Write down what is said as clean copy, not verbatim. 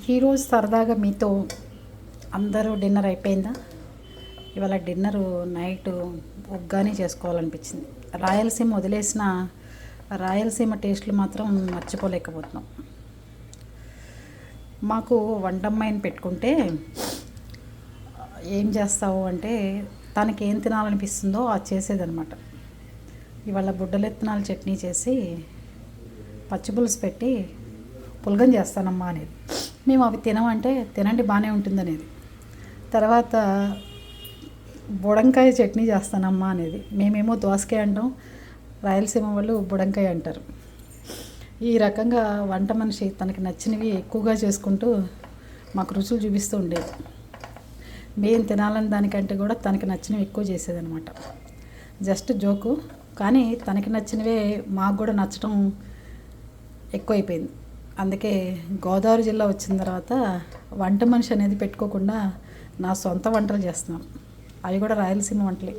ఈరోజు సరదాగా మీతో అందరూ డిన్నర్ అయిపోయిందా? ఇవాళ డిన్నరు నైట్ ఉగ్గాని చేసుకోవాలనిపించింది. రాయలసీమ వదిలేసిన రాయలసీమ టేస్ట్లు మాత్రం మర్చిపోలేకపోతున్నాం. మాకు వంటమ్మాయిని పెట్టుకుంటే ఏం చేస్తావు అంటే తనకి ఏం తినాలనిపిస్తుందో అది చేసేదనమాట. ఇవాళ బుడ్డలెత్తనాల చట్నీ చేసి పచ్చిపులుసు పెట్టి పులగం చేస్తానమ్మా అనేది. మేము అవి తినమంటే తినండి బాగానే ఉంటుంది అనేది. తర్వాత బుడంకాయ చట్నీ చేస్తానమ్మా అనేది. మేమేమో దోసకాయ అంటాం, రాయలసీమ వాళ్ళు బుడంకాయ అంటారు. ఈ రకంగా వంట మనిషి తనకి నచ్చినవి ఎక్కువగా చేసుకుంటూ మాకు రుచులు చూపిస్తూ ఉండేది. మేము తినాలని దానికంటే కూడా తనకి నచ్చినవి ఎక్కువ చేసేదనమాట. జస్ట్ జోకు, కానీ తనకి నచ్చినవే మాకు కూడా నచ్చడం ఎక్కువైపోయింది. అందుకే గోదావరి జిల్లా వచ్చిన తర్వాత వంట మనిషి అనేది పెట్టుకోకుండా నా సొంత వంటలు చేస్తున్నాను. అవి కూడా రాయలసీమ వంటలే.